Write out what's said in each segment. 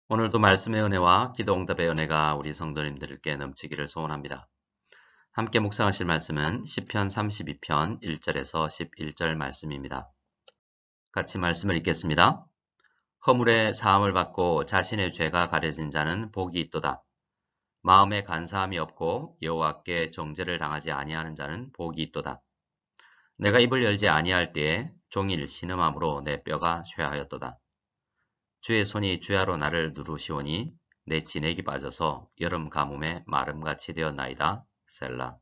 오늘도 말씀의 은혜와 기도 응답의 은혜가 우리 성도님들께 넘치기를 소원합니다. 함께 묵상하실 말씀은 시편 32편 1절에서 11절 말씀입니다. 같이 말씀을 읽겠습니다. 허물의 사함을 받고 자신의 죄가 가려진 자는 복이 있도다. 마음에 간사함이 없고 여호와께 정죄를 당하지 아니하는 자는 복이 있도다. 내가 입을 열지 아니할 때에 종일 신음함으로 내 뼈가 쇠하였도다. 주의 손이 주야로 나를 누르시오니 내 진액이 빠져서 여름 가뭄에 마름같이 되었나이다. 셀라.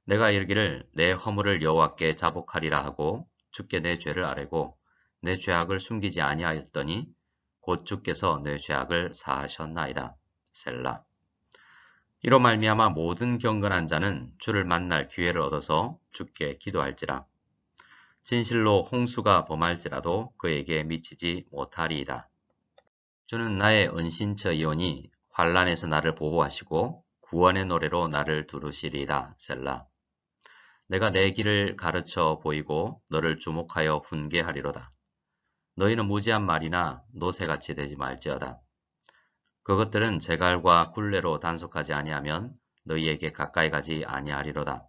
내가 이르기를 내 허물을 여호와께 자복하리라 하고 주께 내 죄를 아뢰고 내 죄악을 숨기지 아니하였더니 곧 주께서 내 죄악을 사하셨나이다. 셀라. 이로 말미암아 모든 경건한 자는 주를 만날 기회를 얻어서 주께 기도할지라. 진실로 홍수가 범할지라도 그에게 미치지 못하리이다. 주는 나의 은신처이오니 환난에서 나를 보호하시고 구원의 노래로 나를 두르시리이다. 셀라. 내가 내 길을 가르쳐 보이고 너를 주목하여 훈계하리로다. 너희는 무지한 말이나 노새같이 되지 말지어다. 그것들은 제갈과 굴레로 단속하지 아니하면 너희에게 가까이 가지 아니하리로다.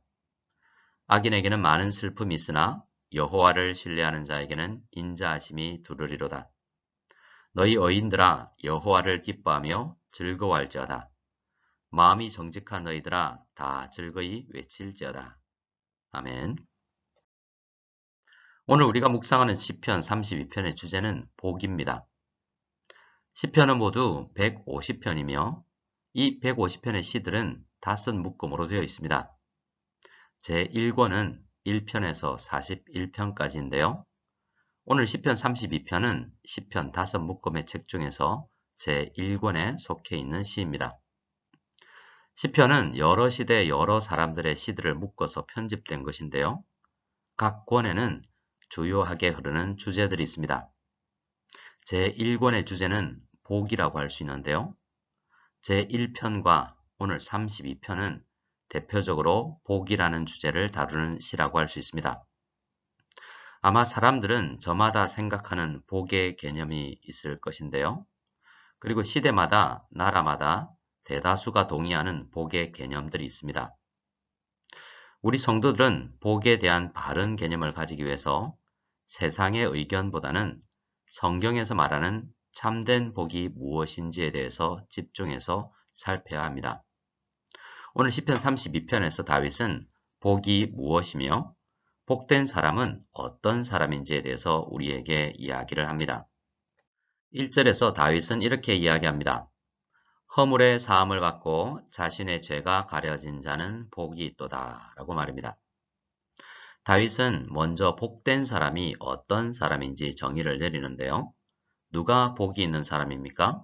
악인에게는 많은 슬픔이 있으나 여호와를 신뢰하는 자에게는 인자하심이 두르리로다. 너희 어인들아 여호와를 기뻐하며 즐거워할지어다. 마음이 정직한 너희들아 다 즐거이 외칠지어다. 아멘. 오늘 우리가 묵상하는 시편 32편의 주제는 복입니다. 시편은 모두 150편이며 이 150편의 시들은 5묶음으로 되어 있습니다. 제1권은 1편에서 41편까지인데요. 오늘 시편 32편은 시편 5묶음의 책 중에서 제1권에 속해 있는 시입니다. 시편은 여러 시대 여러 사람들의 시들을 묶어서 편집된 것인데요. 각 권에는 주요하게 흐르는 주제들이 있습니다. 제1권의 주제는 복이라고 할 수 있는데요. 제1편과 오늘 32편은 대표적으로 복이라는 주제를 다루는 시라고 할 수 있습니다. 아마 사람들은 저마다 생각하는 복의 개념이 있을 것인데요. 그리고 시대마다, 나라마다 대다수가 동의하는 복의 개념들이 있습니다. 우리 성도들은 복에 대한 바른 개념을 가지기 위해서 세상의 의견보다는 성경에서 말하는 참된 복이 무엇인지에 대해서 집중해서 살펴야 합니다. 오늘 시편 32편에서 다윗은 복이 무엇이며 복된 사람은 어떤 사람인지에 대해서 우리에게 이야기를 합니다. 1절에서 다윗은 이렇게 이야기합니다. 허물의 사함을 받고 자신의 죄가 가려진 자는 복이 있도다 라고 말합니다. 다윗은 먼저 복된 사람이 어떤 사람인지 정의를 내리는데요. 누가 복이 있는 사람입니까?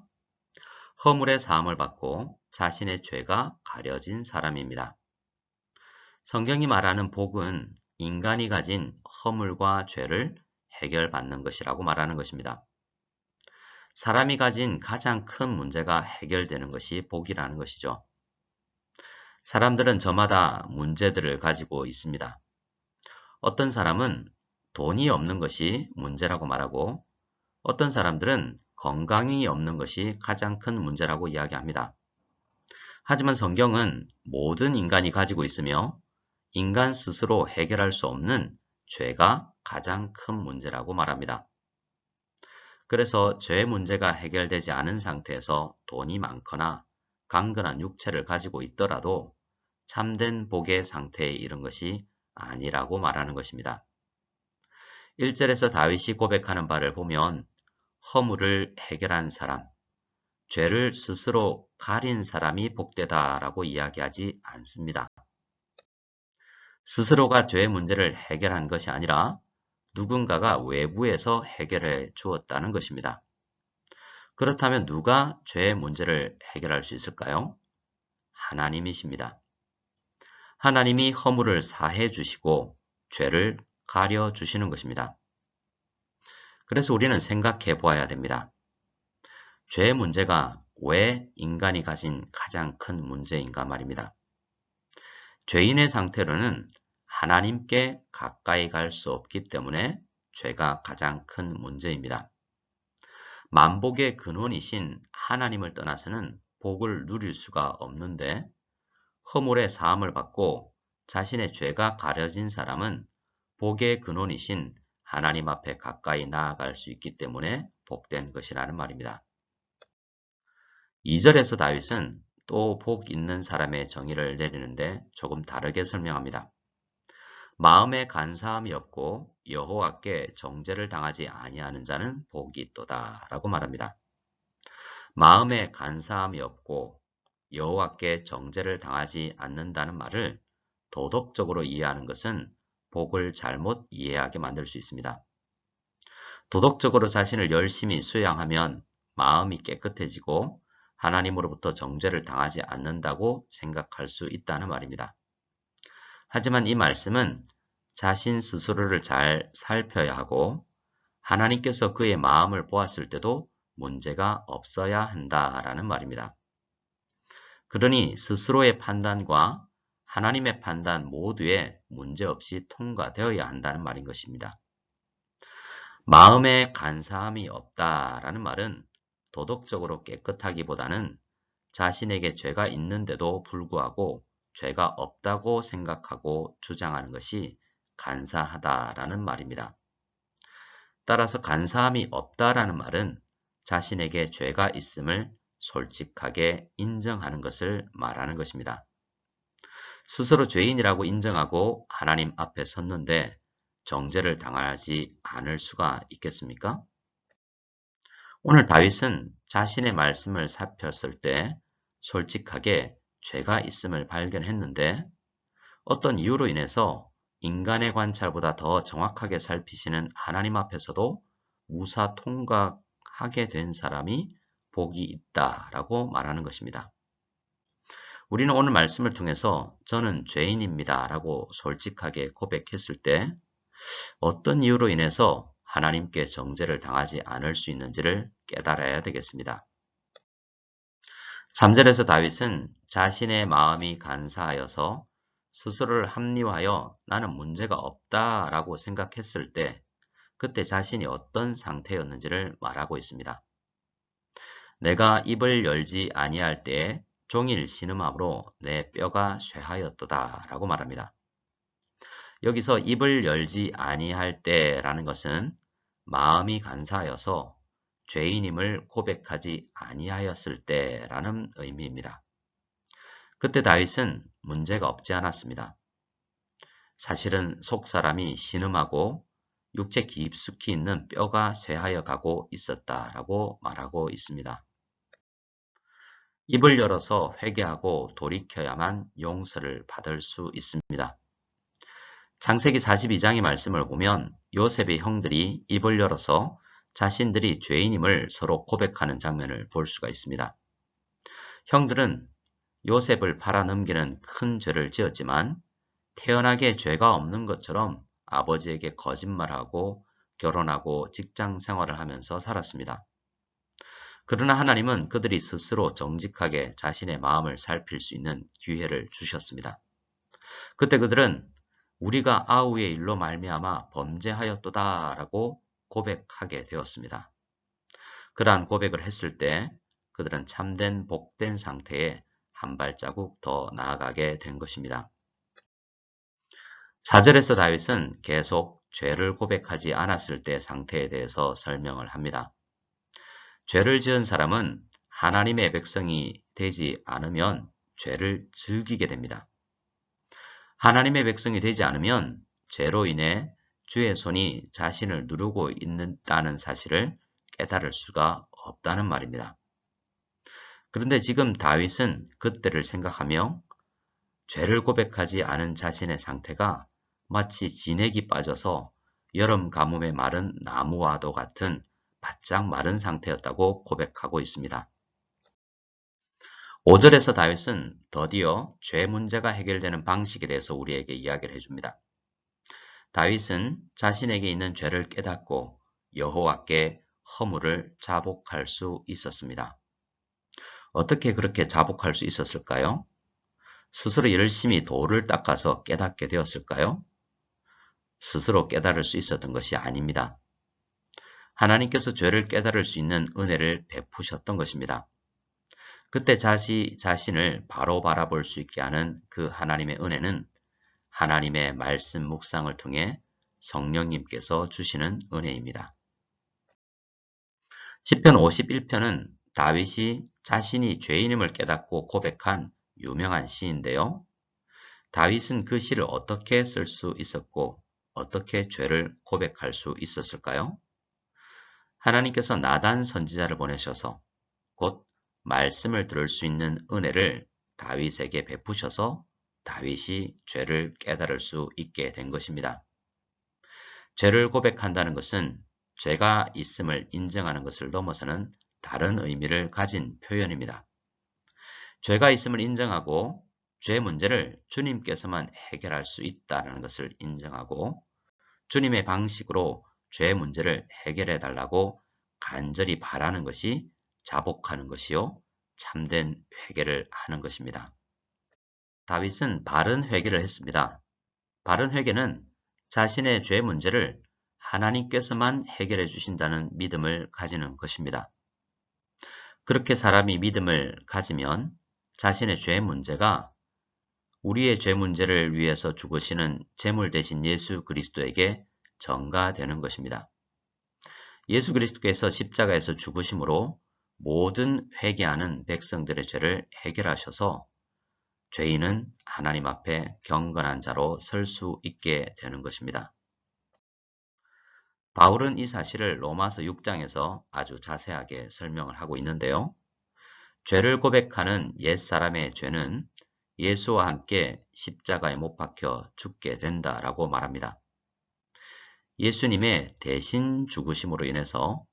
허물의 사함을 받고 자신의 죄가 가려진 사람입니다. 성경이 말하는 복은 인간이 가진 허물과 죄를 해결받는 것이라고 말하는 것입니다. 사람이 가진 가장 큰 문제가 해결되는 것이 복이라는 것이죠. 사람들은 저마다 문제들을 가지고 있습니다. 어떤 사람은 돈이 없는 것이 문제라고 말하고 어떤 사람들은 건강이 없는 것이 가장 큰 문제라고 이야기합니다. 하지만 성경은 모든 인간이 가지고 있으며 인간 스스로 해결할 수 없는 죄가 가장 큰 문제라고 말합니다. 그래서 죄 문제가 해결되지 않은 상태에서 돈이 많거나 강건한 육체를 가지고 있더라도 참된 복의 상태에 이른 것이 아니라고 말하는 것입니다. 1절에서 다윗이 고백하는 바를 보면 허물을 해결한 사람, 죄를 스스로 가린 사람이 복되다라고 이야기하지 않습니다. 스스로가 죄의 문제를 해결한 것이 아니라 누군가가 외부에서 해결해 주었다는 것입니다. 그렇다면 누가 죄의 문제를 해결할 수 있을까요? 하나님이십니다. 하나님이 허물을 사해 주시고 죄를 가려 주시는 것입니다. 그래서 우리는 생각해 보아야 됩니다. 죄의 문제가 왜 인간이 가진 가장 큰 문제인가 말입니다. 죄인의 상태로는 하나님께 가까이 갈 수 없기 때문에 죄가 가장 큰 문제입니다. 만복의 근원이신 하나님을 떠나서는 복을 누릴 수가 없는데 허물의 사함을 받고 자신의 죄가 가려진 사람은 복의 근원이신 하나님 앞에 가까이 나아갈 수 있기 때문에 복된 것이라는 말입니다. 2절에서 다윗은 또 복 있는 사람의 정의를 내리는데 조금 다르게 설명합니다. 마음에 간사함이 없고 여호와께 정죄를 당하지 아니하는 자는 복이 있도다 라고 말합니다. 마음에 간사함이 없고 여호와께 정죄를 당하지 않는다는 말을 도덕적으로 이해하는 것은 복을 잘못 이해하게 만들 수 있습니다. 도덕적으로 자신을 열심히 수양하면 마음이 깨끗해지고 하나님으로부터 정죄를 당하지 않는다고 생각할 수 있다는 말입니다. 하지만 이 말씀은 자신 스스로를 잘 살펴야 하고 하나님께서 그의 마음을 보았을 때도 문제가 없어야 한다라는 말입니다. 그러니 스스로의 판단과 하나님의 판단 모두에 문제없이 통과되어야 한다는 말인 것입니다. 마음에 간사함이 없다라는 말은 도덕적으로 깨끗하기보다는 자신에게 죄가 있는데도 불구하고 죄가 없다고 생각하고 주장하는 것이 간사하다라는 말입니다. 따라서 간사함이 없다라는 말은 자신에게 죄가 있음을 솔직하게 인정하는 것을 말하는 것입니다. 스스로 죄인이라고 인정하고 하나님 앞에 섰는데 정죄를 당하지 않을 수가 있겠습니까? 오늘 다윗은 자신의 말씀을 살폈을 때 솔직하게 죄가 있음을 발견했는데 어떤 이유로 인해서 인간의 관찰보다 더 정확하게 살피시는 하나님 앞에서도 무사 통과하게 된 사람이 복이 있다라고 말하는 것입니다. 우리는 오늘 말씀을 통해서 저는 죄인입니다 라고 솔직하게 고백했을 때 어떤 이유로 인해서 하나님께 정죄를 당하지 않을 수 있는지를 깨달아야 되겠습니다. 3절에서 다윗은 자신의 마음이 간사하여서 스스로를 합리화하여 나는 문제가 없다라고 생각했을 때 그때 자신이 어떤 상태였는지를 말하고 있습니다. 내가 입을 열지 아니할 때에 종일 신음함으로 내 뼈가 쇠하였도다 라고 말합니다. 여기서 입을 열지 아니할 때라는 것은 마음이 간사하여서 죄인임을 고백하지 아니하였을 때라는 의미입니다. 그때 다윗은 문제가 없지 않았습니다. 사실은 속사람이 신음하고 육체 깊숙이 있는 뼈가 쇠하여 가고 있었다라고 말하고 있습니다. 입을 열어서 회개하고 돌이켜야만 용서를 받을 수 있습니다. 창세기 42장의 말씀을 보면 요셉의 형들이 입을 열어서 자신들이 죄인임을 서로 고백하는 장면을 볼 수가 있습니다. 형들은 요셉을 팔아넘기는 큰 죄를 지었지만 태연하게 죄가 없는 것처럼 아버지에게 거짓말하고 결혼하고 직장 생활을 하면서 살았습니다. 그러나 하나님은 그들이 스스로 정직하게 자신의 마음을 살필 수 있는 기회를 주셨습니다. 그때 그들은 우리가 아우의 일로 말미암아 범죄하였도다 라고 고백하게 되었습니다. 그러한 고백을 했을 때 그들은 참된 복된 상태에 한 발자국 더 나아가게 된 것입니다. 4절에서 다윗은 계속 죄를 고백하지 않았을 때 상태에 대해서 설명을 합니다. 죄를 지은 사람은 하나님의 백성이 되지 않으면 죄를 즐기게 됩니다. 하나님의 백성이 되지 않으면 죄로 인해 주의 손이 자신을 누르고 있다는 사실을 깨달을 수가 없다는 말입니다. 그런데 지금 다윗은 그때를 생각하며 죄를 고백하지 않은 자신의 상태가 마치 진액이 빠져서 여름 가뭄에 마른 나무와도 같은 바짝 마른 상태였다고 고백하고 있습니다. 5절에서 다윗은 드디어 죄 문제가 해결되는 방식에 대해서 우리에게 이야기를 해줍니다. 다윗은 자신에게 있는 죄를 깨닫고 여호와께 허물을 자복할 수 있었습니다. 어떻게 그렇게 자복할 수 있었을까요? 스스로 열심히 돌을 닦아서 깨닫게 되었을까요? 스스로 깨달을 수 있었던 것이 아닙니다. 하나님께서 죄를 깨달을 수 있는 은혜를 베푸셨던 것입니다. 그때 자신을 바로 바라볼 수 있게 하는 그 하나님의 은혜는 하나님의 말씀 묵상을 통해 성령님께서 주시는 은혜입니다. 시편 51편은 다윗이 자신이 죄인임을 깨닫고 고백한 유명한 시인데요. 다윗은 그 시를 어떻게 쓸 수 있었고 어떻게 죄를 고백할 수 있었을까요? 하나님께서 나단 선지자를 보내셔서 곧 말씀을 들을 수 있는 은혜를 다윗에게 베푸셔서 다윗이 죄를 깨달을 수 있게 된 것입니다. 죄를 고백한다는 것은 죄가 있음을 인정하는 것을 넘어서는 다른 의미를 가진 표현입니다. 죄가 있음을 인정하고 죄 문제를 주님께서만 해결할 수 있다는 것을 인정하고 주님의 방식으로 죄 문제를 해결해 달라고 간절히 바라는 것이 자복하는 것이요 참된 회개를 하는 것입니다. 다윗은 바른 회개를 했습니다. 바른 회개는 자신의 죄 문제를 하나님께서만 해결해 주신다는 믿음을 가지는 것입니다. 그렇게 사람이 믿음을 가지면 자신의 죄 문제가 우리의 죄 문제를 위해서 죽으시는 제물 대신 예수 그리스도에게 전가되는 것입니다. 예수 그리스도께서 십자가에서 죽으심으로 모든 회개하는 백성들의 죄를 해결하셔서 죄인은 하나님 앞에 경건한 자로 설 수 있게 되는 것입니다. 바울은 이 사실을 로마서 6장에서 아주 자세하게 설명을 하고 있는데요. 죄를 고백하는 옛사람의 죄는 예수와 함께 십자가에 못 박혀 죽게 된다라고 말합니다. 예수님의 대신 죽으심으로 인해서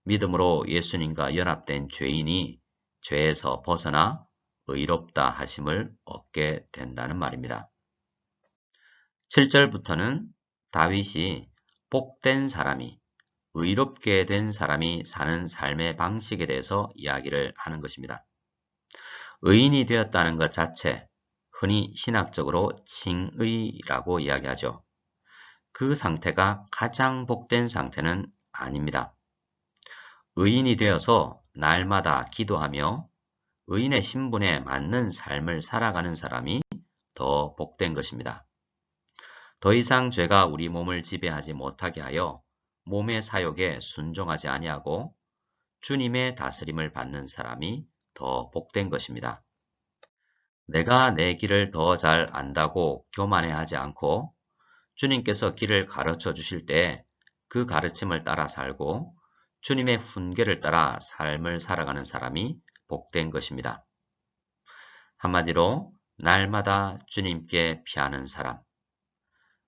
믿음으로 예수님과 연합된 죄인이 죄에서 벗어나 의롭다 하심을 얻게 된다는 말입니다. 7절부터는 다윗이 복된 사람이, 의롭게 된 사람이 사는 삶의 방식에 대해서 이야기를 하는 것입니다. 의인이 되었다는 것 자체, 흔히 신학적으로 칭의라고 이야기하죠. 그 상태가 가장 복된 상태는 아닙니다. 의인이 되어서 날마다 기도하며 의인의 신분에 맞는 삶을 살아가는 사람이 더 복된 것입니다. 더 이상 죄가 우리 몸을 지배하지 못하게 하여 몸의 사욕에 순종하지 아니하고 주님의 다스림을 받는 사람이 더 복된 것입니다. 내가 내 길을 더 잘 안다고 교만해하지 않고 주님께서 길을 가르쳐 주실 때 그 가르침을 따라 살고 주님의 훈계를 따라 삶을 살아가는 사람이 복된 것입니다. 한마디로 날마다 주님께 피하는 사람,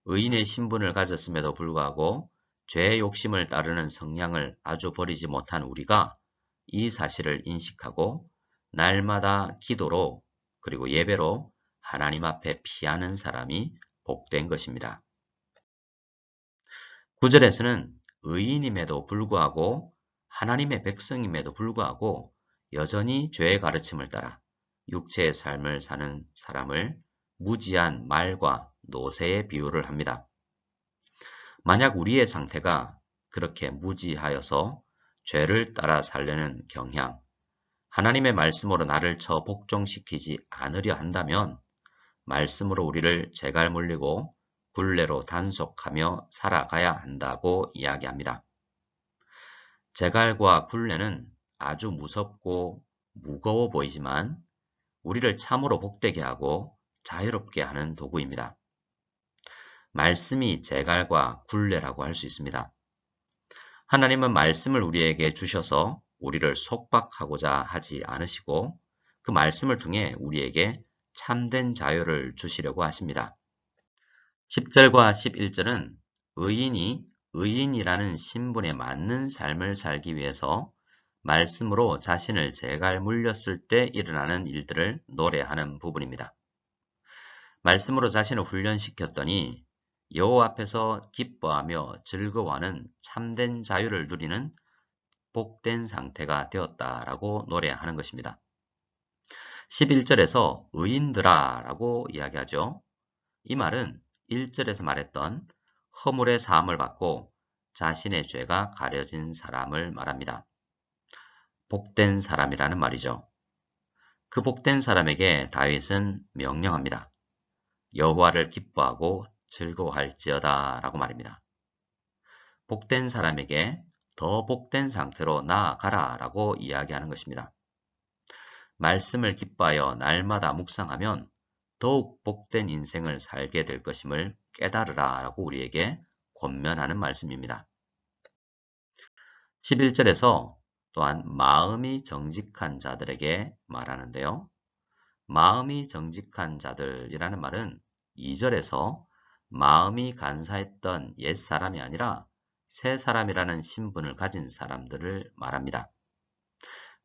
의인의 신분을 가졌음에도 불구하고 죄의 욕심을 따르는 성향을 아주 버리지 못한 우리가 이 사실을 인식하고 날마다 기도로 그리고 예배로 하나님 앞에 피하는 사람이 복된 것입니다. 9절에서는 의인임에도 불구하고 하나님의 백성임에도 불구하고 여전히 죄의 가르침을 따라 육체의 삶을 사는 사람을 무지한 말과 노새에 비유를 합니다. 만약 우리의 상태가 그렇게 무지하여서 죄를 따라 살려는 경향, 하나님의 말씀으로 나를 쳐 복종시키지 않으려 한다면 말씀으로 우리를 제갈 물리고 굴레로 단속하며 살아가야 한다고 이야기합니다. 제갈과 굴레는 아주 무섭고 무거워 보이지만 우리를 참으로 복되게 하고 자유롭게 하는 도구입니다. 말씀이 제갈과 굴레라고 할 수 있습니다. 하나님은 말씀을 우리에게 주셔서 우리를 속박하고자 하지 않으시고 그 말씀을 통해 우리에게 참된 자유를 주시려고 하십니다. 10절과 11절은 의인이 의인이라는 신분에 맞는 삶을 살기 위해서 말씀으로 자신을 제갈 물렸을 때 일어나는 일들을 노래하는 부분입니다. 말씀으로 자신을 훈련시켰더니 여호와 앞에서 기뻐하며 즐거워하는 참된 자유를 누리는 복된 상태가 되었다라고 노래하는 것입니다. 11절에서 의인들아 라고 이야기하죠. 이 말은 1절에서 말했던 허물의 사함을 받고 자신의 죄가 가려진 사람을 말합니다. 복된 사람이라는 말이죠. 그 복된 사람에게 다윗은 명령합니다. 여호와를 기뻐하고 즐거워할지어다 라고 말입니다. 복된 사람에게 더 복된 상태로 나아가라 라고 이야기하는 것입니다. 말씀을 기뻐하여 날마다 묵상하면 더욱 복된 인생을 살게 될 것임을 깨달으라 라고 우리에게 권면하는 말씀입니다. 11절에서 또한 마음이 정직한 자들에게 말하는데요. 마음이 정직한 자들이라는 말은 2절에서 마음이 간사했던 옛사람이 아니라 새 사람이라는 신분을 가진 사람들을 말합니다.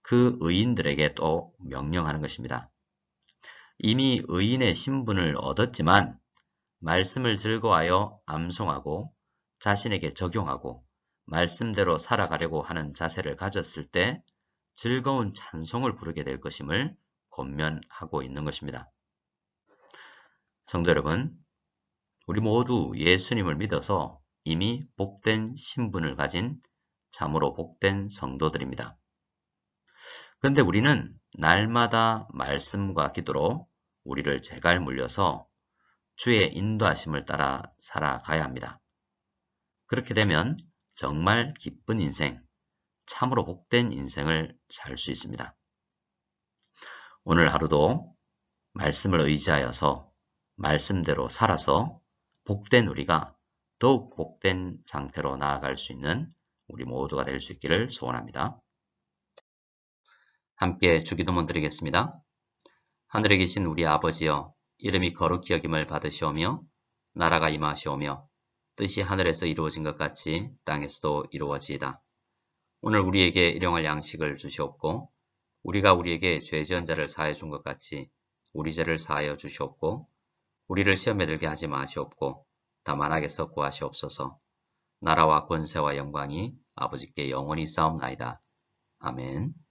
그 의인들에게 또 명령하는 것입니다. 이미 의인의 신분을 얻었지만 말씀을 즐거워하여 암송하고 자신에게 적용하고 말씀대로 살아가려고 하는 자세를 가졌을 때 즐거운 찬송을 부르게 될 것임을 권면하고 있는 것입니다. 성도 여러분, 우리 모두 예수님을 믿어서 이미 복된 신분을 가진 참으로 복된 성도들입니다. 그런데 우리는 날마다 말씀과 기도로 우리를 제갈 물려서 주의 인도하심을 따라 살아가야 합니다. 그렇게 되면 정말 기쁜 인생, 참으로 복된 인생을 살 수 있습니다. 오늘 하루도 말씀을 의지하여서 말씀대로 살아서 복된 우리가 더욱 복된 상태로 나아갈 수 있는 우리 모두가 될 수 있기를 소원합니다. 함께 주기도문 드리겠습니다. 하늘에 계신 우리 아버지여, 이름이 거룩히 여김을 받으시오며 나라가 임하시오며 뜻이 하늘에서 이루어진 것 같이 땅에서도 이루어지이다. 오늘 우리에게 일용할 양식을 주시옵고 우리가 우리에게 죄 지은 자를 사하여 준 것 같이 우리 죄를 사하여 주시옵고 우리를 시험에 들게 하지 마시옵고 다만 악에서 구하시옵소서. 나라와 권세와 영광이 아버지께 영원히 싸움나이다. 아멘.